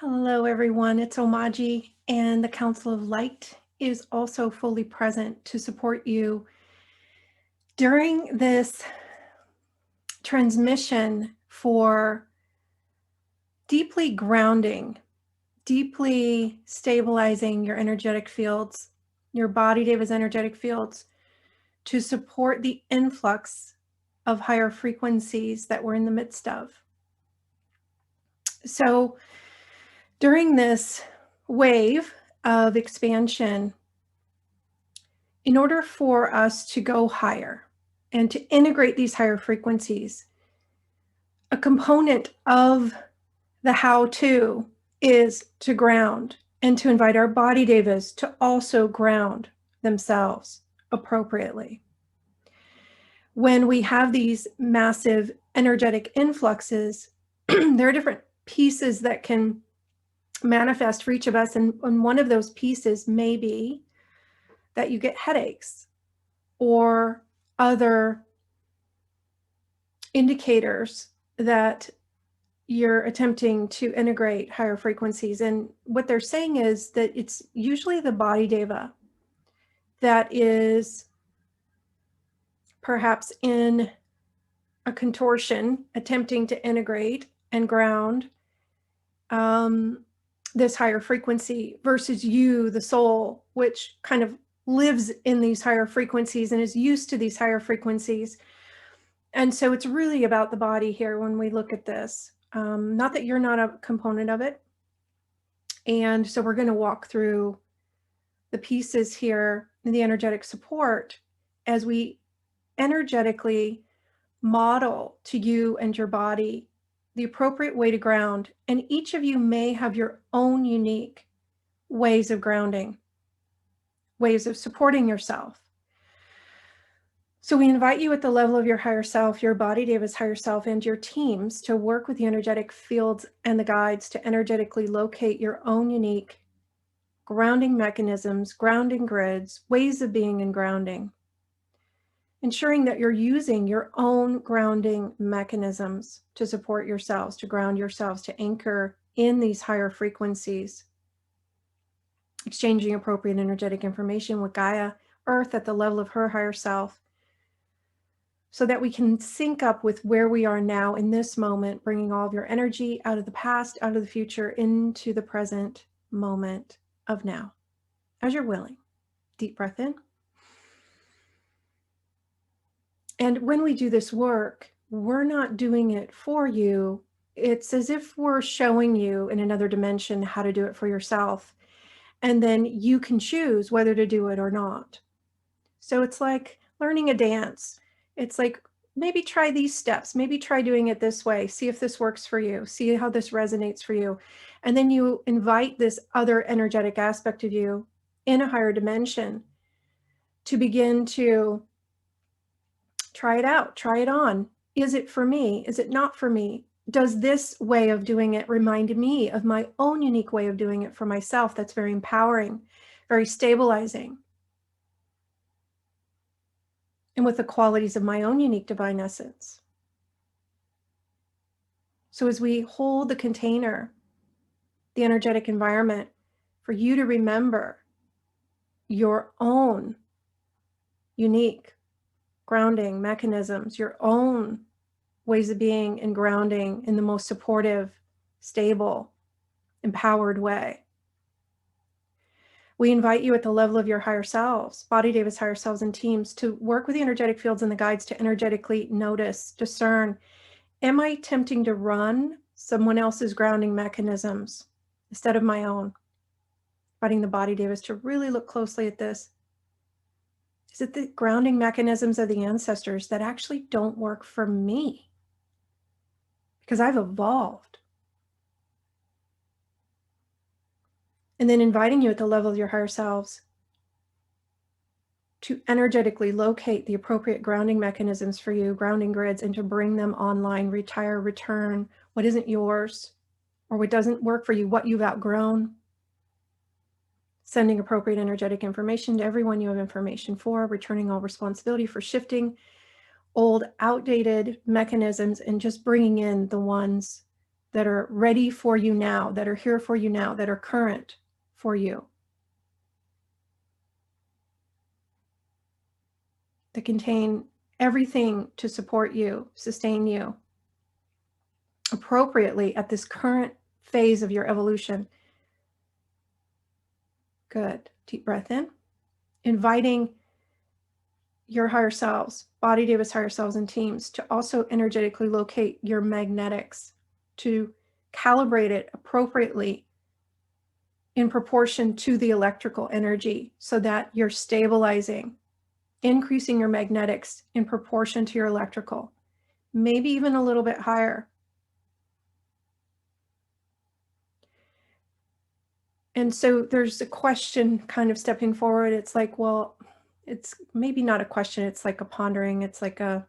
Hello, everyone. It's Omaji, and the Council of Light is also fully present to support you during this transmission for deeply grounding, deeply stabilizing your energetic fields, your body Deva's energetic fields, to support the influx of higher frequencies that we're in the midst of. So during this wave of expansion, in order for us to go higher and to integrate these higher frequencies, a component of the how-to is to ground and to invite our body devas to also ground themselves appropriately. When we have these massive energetic influxes, there are different pieces that can manifest for each of us, and one of those pieces may be that you get headaches or other indicators that you're attempting to integrate higher frequencies. And what they're saying is that it's usually the body deva that is perhaps in a contortion, attempting to integrate and ground this higher frequency, versus you, the soul, which kind of lives in these higher frequencies and is used to these higher frequencies. And so it's really about the body here when we look at this. Not that you're not a component of it. And so we're going to walk through the pieces here in the energetic support as we energetically model to you and your body the appropriate way to ground. And each of you may have your own unique ways of grounding, ways of supporting yourself. So we invite you at the level of your higher self, your body deva's higher self, and your teams to work with the energetic fields and the guides to energetically locate your own unique grounding mechanisms, grounding grids, ways of being and grounding, ensuring that you're using your own grounding mechanisms to support yourselves, to ground yourselves, to anchor in these higher frequencies, exchanging appropriate energetic information with Gaia, Earth at the level of her higher self, so that we can sync up with where we are now in this moment, bringing all of your energy out of the past, out of the future, into the present moment of now, as you're willing. Deep breath in. And when we do this work, we're not doing it for you. It's as if we're showing you in another dimension how to do it for yourself. And then you can choose whether to do it or not. So it's like learning a dance. It's like, maybe try these steps, maybe try doing it this way, see if this works for you, see how this resonates for you. And then you invite this other energetic aspect of you in a higher dimension to begin to try it out, try it on. Is it for me? Is it not for me? Does this way of doing it remind me of my own unique way of doing it for myself? That's very empowering, very stabilizing, and with the qualities of my own unique divine essence. So as we hold the container, the energetic environment, for you to remember your own unique grounding mechanisms, your own ways of being and grounding in the most supportive, stable, empowered way. We invite you at the level of your higher selves, body deva's higher selves and teams, to work with the energetic fields and the guides to energetically notice, discern, am I attempting to run someone else's grounding mechanisms instead of my own? Inviting the body devas to really look closely at this. Is it the grounding mechanisms of the ancestors that actually don't work for me? Because I've evolved. And then inviting you at the level of your higher selves to energetically locate the appropriate grounding mechanisms for you, grounding grids, and to bring them online, retire, return what isn't yours or what doesn't work for you, what you've outgrown. Sending appropriate energetic information to everyone you have information for, returning all responsibility for shifting old, outdated mechanisms and just bringing in the ones that are ready for you now, that are here for you now, that are current for you, that contain everything to support you, sustain you appropriately at this current phase of your evolution. Good. Deep breath in, inviting your higher selves, body Davis higher selves and teams, to also energetically locate your magnetics, to calibrate it appropriately in proportion to the electrical energy so that you're stabilizing, increasing your magnetics in proportion to your electrical, maybe even a little bit higher. And so there's a question kind of stepping forward. It's like, well, it's maybe not a question. It's like a pondering. It's like a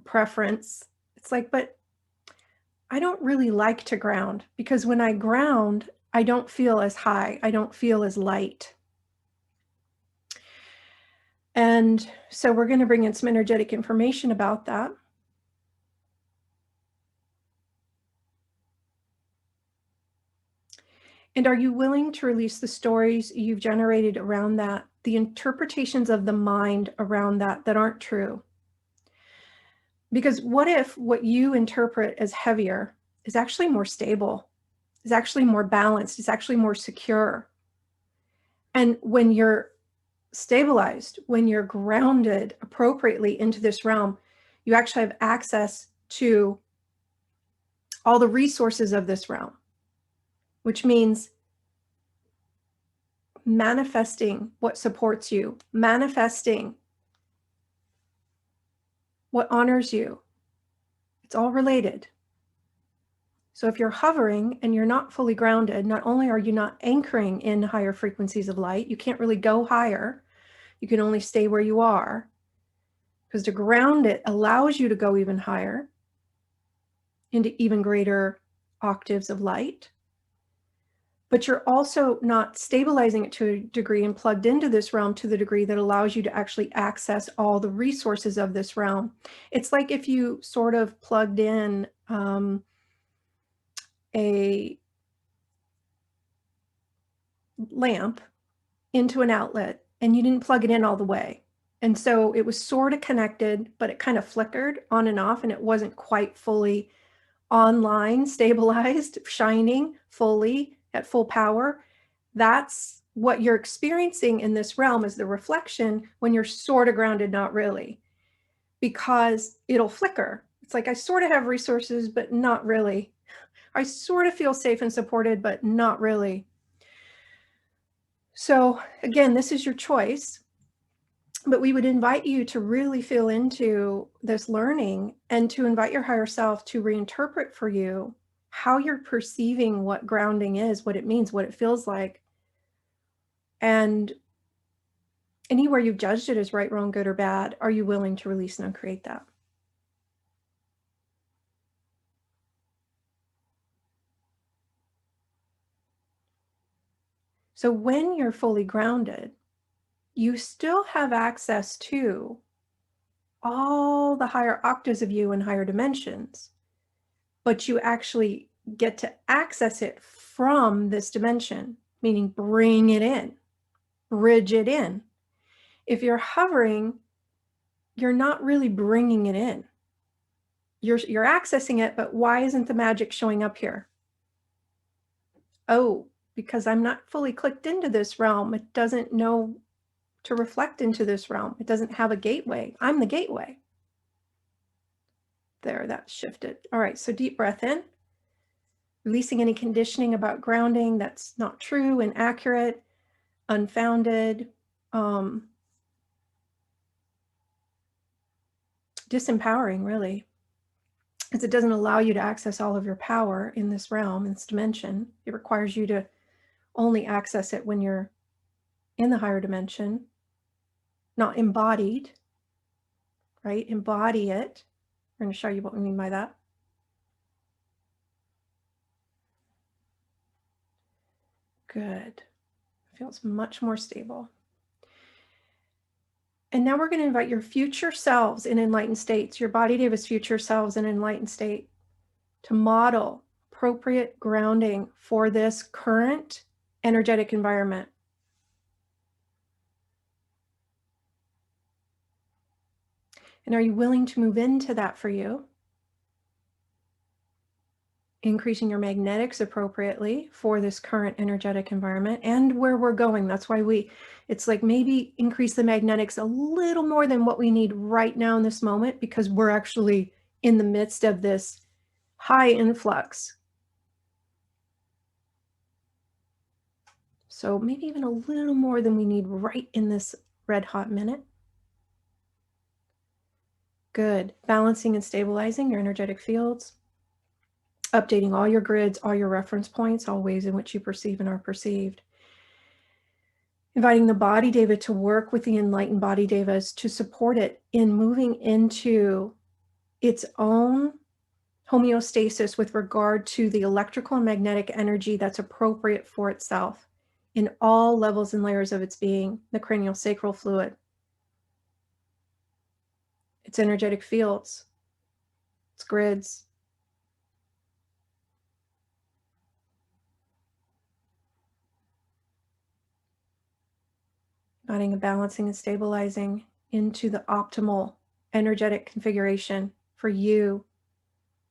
preference. It's like, but I don't really like to ground, because when I ground, I don't feel as high. I don't feel as light. And so we're going to bring in some energetic information about that. And are you willing to release the stories you've generated around that, the interpretations of the mind around that aren't true? Because what if what you interpret as heavier is actually more stable, is actually more balanced, is actually more secure? And when you're stabilized, when you're grounded appropriately into this realm, you actually have access to all the resources of this realm, which means manifesting what supports you, manifesting what honors you. It's all related. So if you're hovering and you're not fully grounded, not only are you not anchoring in higher frequencies of light, you can't really go higher. You can only stay where you are, because to ground it allows you to go even higher into even greater octaves of light. But you're also not stabilizing it to a degree and plugged into this realm to the degree that allows you to actually access all the resources of this realm. It's like if you sort of plugged in a lamp into an outlet and you didn't plug it in all the way. And so it was sort of connected, but it kind of flickered on and off, and it wasn't quite fully online, stabilized, shining fully at full power. That's what you're experiencing in this realm, is the reflection when you're sort of grounded, not really, because it'll flicker. It's like, I sort of have resources, but not really. I sort of feel safe and supported, but not really. So again, this is your choice, but we would invite you to really feel into this learning and to invite your higher self to reinterpret for you how you're perceiving what grounding is, what it means, what it feels like. And anywhere you've judged it as right, wrong, good, or bad, are you willing to release and uncreate that? So when you're fully grounded, you still have access to all the higher octaves of you and higher dimensions, but you actually get to access it from this dimension, meaning bring it in, bridge it in. If you're hovering, you're not really bringing it in. You're accessing it, but why isn't the magic showing up here? Oh, because I'm not fully clicked into this realm. It doesn't know to reflect into this realm. It doesn't have a gateway. I'm the gateway. There, that's shifted. All right, so deep breath in, releasing any conditioning about grounding that's not true, inaccurate, unfounded, disempowering, really, because it doesn't allow you to access all of your power in this realm, in this dimension. It requires you to only access it when you're in the higher dimension, not embodied, right? Embody it. We're going to show you what we mean by that. Good. Feels much more stable. And now we're going to invite your future selves in enlightened states, your body Davis future selves in enlightened state, to model appropriate grounding for this current energetic environment. And are you willing to move into that for you? Increasing your magnetics appropriately for this current energetic environment and where we're going. That's why it's like maybe increase the magnetics a little more than what we need right now in this moment, because we're actually in the midst of this high influx. So maybe even a little more than we need right in this red hot minute. Good. Balancing and stabilizing your energetic fields. Updating all your grids, all your reference points, all ways in which you perceive and are perceived. Inviting the body deva to work with the enlightened body devas to support it in moving into its own homeostasis with regard to the electrical and magnetic energy that's appropriate for itself in all levels and layers of its being, the cranial sacral fluid, its energetic fields, its grids. Adding a balancing and stabilizing into the optimal energetic configuration for you,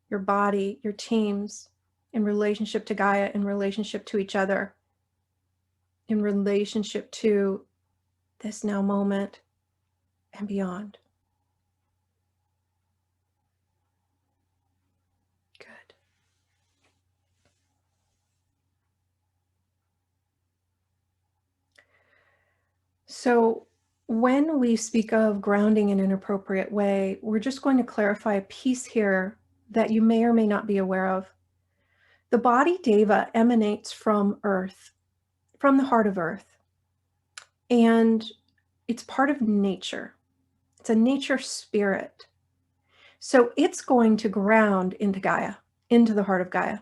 your body, your teams, in relationship to Gaia, in relationship to each other, in relationship to this now moment and beyond. Good. So when we speak of grounding in an appropriate way, we're just going to clarify a piece here that you may or may not be aware of. The body deva emanates from Earth, from the heart of Earth, and it's part of nature. It's a nature spirit. So it's going to ground into Gaia, into the heart of Gaia.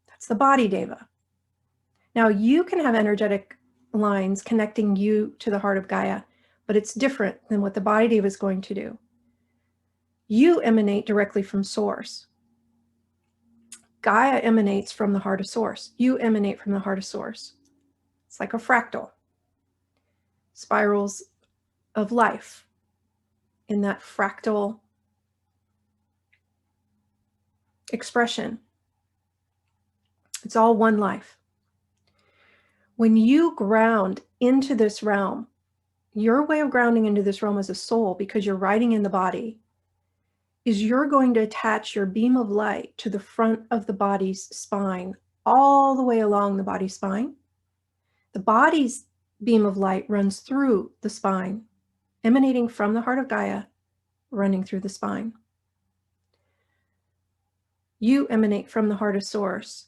That's the body deva. Now you can have energetic lines connecting you to the heart of Gaia, but it's different than what the body deva is going to do. You emanate directly from source. Gaia emanates from the heart of source. You emanate from the heart of source. It's like a fractal. Spirals of life in that fractal expression. It's all one life. When you ground into this realm, your way of grounding into this realm as a soul, because you're riding in the body, is you're going to attach your beam of light to the front of the body's spine, all the way along the body spine. The body's beam of light runs through the spine, emanating from the heart of Gaia, running through the spine. You emanate from the heart of source.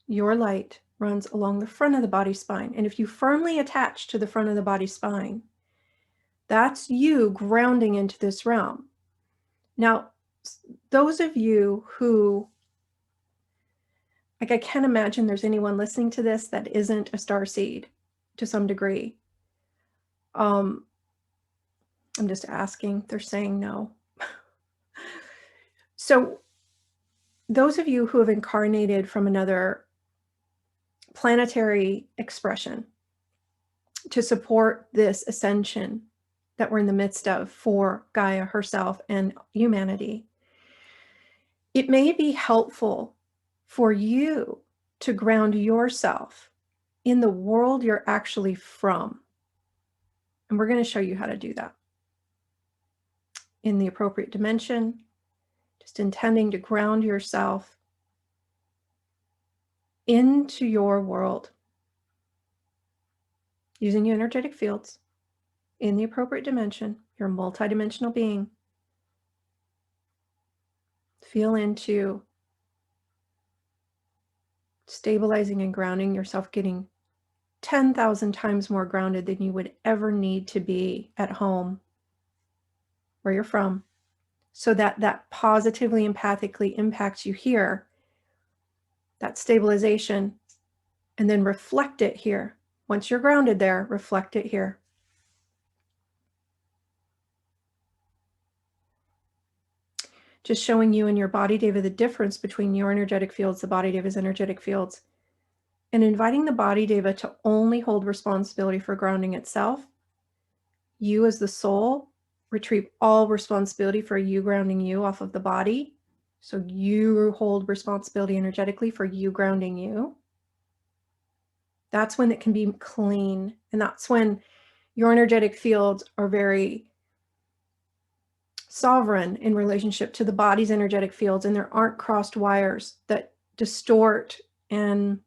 Your light runs along the front of the body spine. And if you firmly attach to the front of the body spine, that's you grounding into this realm. Now, those of you who, like, I can't imagine there's anyone listening to this that isn't a starseed to some degree. I'm just asking. They're saying no. So those of you who have incarnated from another planetary expression to support this ascension that we're in the midst of for Gaia herself and humanity, it may be helpful for you to ground yourself in the world you're actually from. And we're going to show you how to do that in the appropriate dimension, just intending to ground yourself into your world using your energetic fields in the appropriate dimension, your multidimensional being. Feel into stabilizing and grounding yourself, getting 10,000 times more grounded than you would ever need to be at home where you're from, so that that positively, empathically impacts you here, that stabilization, and then reflect it here. Once you're grounded there, reflect it here. just showing you and your body, Deva, the difference between your energetic fields, the body, Deva's energetic fields, and inviting the body, Deva, to only hold responsibility for grounding itself. You as the soul retrieve all responsibility for you grounding you off of the body. So you hold responsibility energetically for you grounding you. That's when it can be clean. And that's when your energetic fields are very sovereign in relationship to the body's energetic fields, and there aren't crossed wires that distort and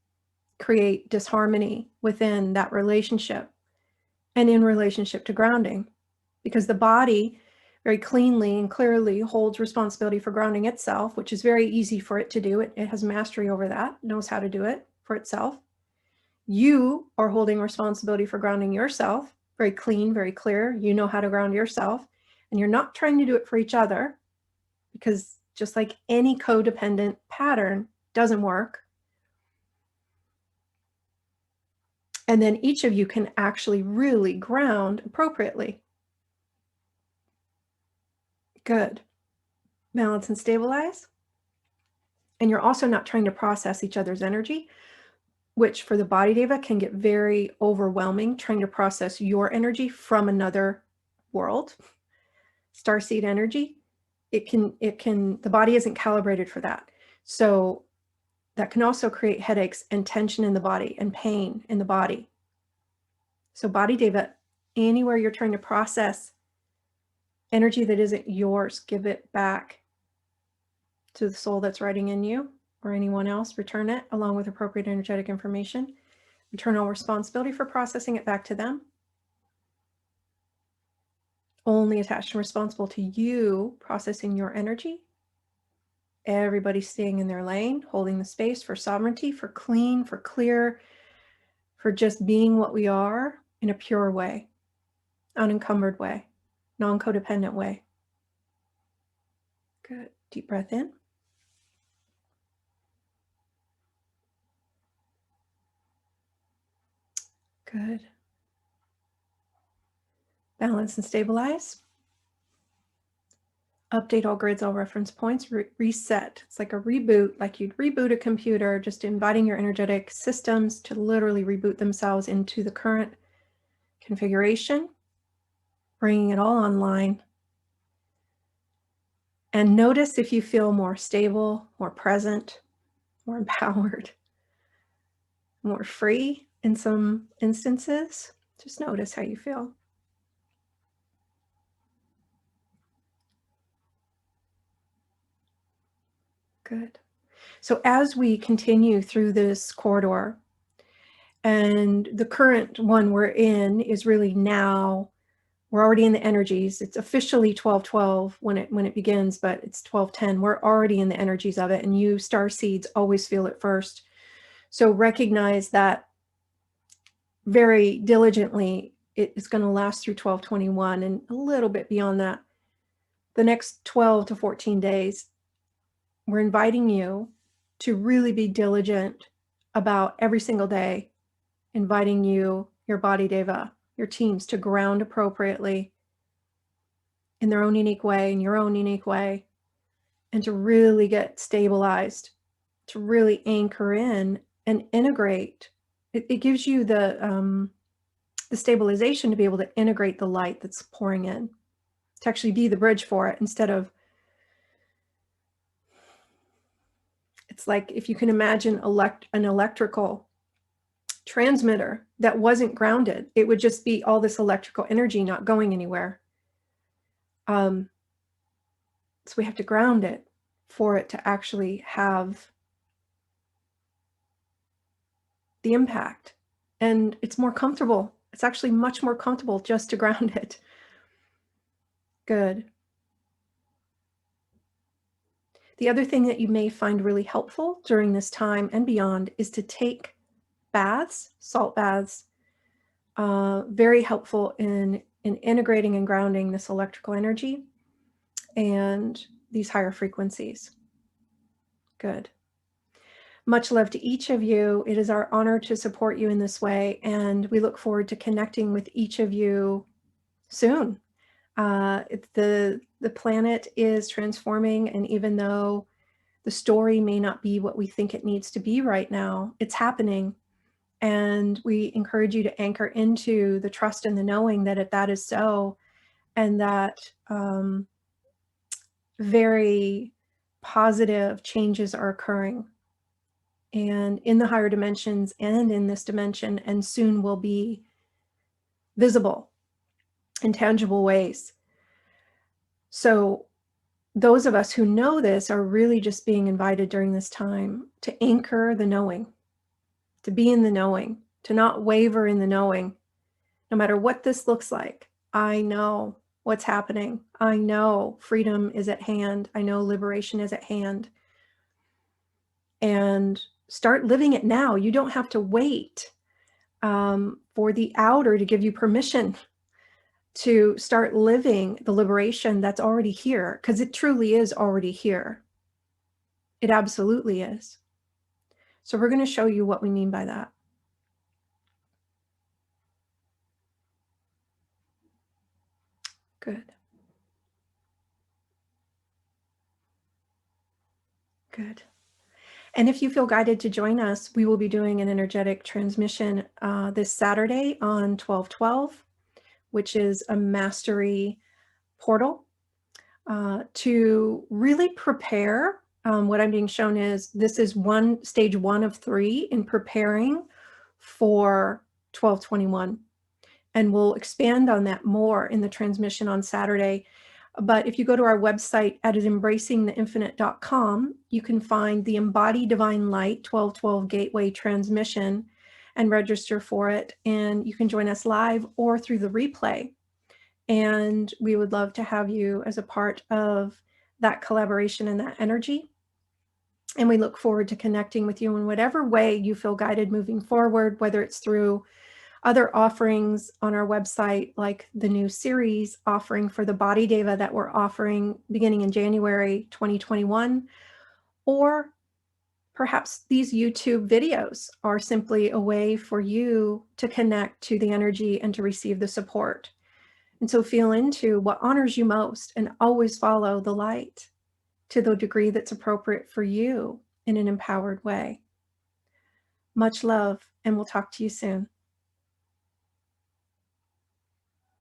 create disharmony within that relationship and in relationship to grounding, because the body very cleanly and clearly holds responsibility for grounding itself, which is very easy for it to do. It has mastery over that, knows how to do it for itself. You are holding responsibility for grounding yourself, very clean, very clear. You know how to ground yourself, and you're not trying to do it for each other, because just like any codependent pattern doesn't work. And then each of you can actually really ground appropriately. Good. Balance and stabilize. And you're also not trying to process each other's energy, which for the body, Deva, can get very overwhelming, trying to process your energy from another world. Starseed energy, the body isn't calibrated for that. So that can also create headaches and tension in the body and pain in the body. So body, Deva, anywhere you're trying to process energy that isn't yours, give it back to the soul that's writing in you or anyone else. Return it along with appropriate energetic information. Return all responsibility for processing it back to them. Only attached and responsible to you processing your energy. Everybody staying in their lane, holding the space for sovereignty, for clean, for clear, for just being what we are in a pure way, unencumbered way, non-codependent way. Good. Deep breath in. Good. Balance and stabilize. Update all grids, all reference points, reset. It's like a reboot, like you'd reboot a computer, just inviting your energetic systems to literally reboot themselves into the current configuration, bringing it all online. And notice if you feel more stable, more present, more empowered, more free in some instances. Just notice how you feel. Good. So as we continue through this corridor, and the current one we're in is really now, we're already in the energies. It's officially 12:12 when it begins, but it's 12:10. We're already in the energies of it, and you star seeds always feel it first. So recognize that very diligently. It is going to last through 12:21 and a little bit beyond that. The next 12 to 14 days, we're inviting you to really be diligent about every single day, inviting you, your body, Deva, your teams to ground appropriately in their own unique way, in your own unique way, and to really get stabilized, to really anchor in and integrate. It gives you the stabilization to be able to integrate the light that's pouring in, to actually be the bridge for it instead of, it's like if you can imagine an electrical transmitter that wasn't grounded, it would just be all this electrical energy not going anywhere. So we have to ground it for it to actually have the impact. And it's more comfortable. It's actually much more comfortable just to ground it. Good. The other thing that you may find really helpful during this time and beyond is to take baths, salt baths, very helpful in integrating and grounding this electrical energy and these higher frequencies. Good. Much love to each of you. It is our honor to support you in this way, and we look forward to connecting with each of you soon. The planet is transforming, and even though the story may not be what we think it needs to be right now, it's happening. And we encourage you to anchor into the trust and the knowing that if that is so, and that very positive changes are occurring and in the higher dimensions and in this dimension, and soon will be visible in tangible ways. So those of us who know this are really just being invited during this time to anchor the knowing, to be in the knowing, to not waver in the knowing, no matter what this looks like. I know what's happening. I know freedom is at hand. I know liberation is at hand. And start living it now. You don't have to wait for the outer to give you permission to start living the liberation that's already here, because it truly is already here. It absolutely is. So we're going to show you what we mean by that. Good. Good. And if you feel guided to join us, we will be doing an energetic transmission this Saturday on 12/12, which is a mastery portal to really prepare. What I'm being shown is this is stage 1 of 3 in preparing for 12/21. And we'll expand on that more in the transmission on Saturday. But if you go to our website at embracingtheinfinite.com, you can find the Embodied Divine Light 12/12 Gateway transmission and register for it. And you can join us live or through the replay. And we would love to have you as a part of that collaboration and that energy. And we look forward to connecting with you in whatever way you feel guided moving forward, whether it's through other offerings on our website, like the new series offering for the Body Deva that we're offering beginning in January 2021, or perhaps these YouTube videos are simply a way for you to connect to the energy and to receive the support. And so feel into what honors you most and always follow the light to the degree that's appropriate for you in an empowered way. Much love, and we'll talk to you soon.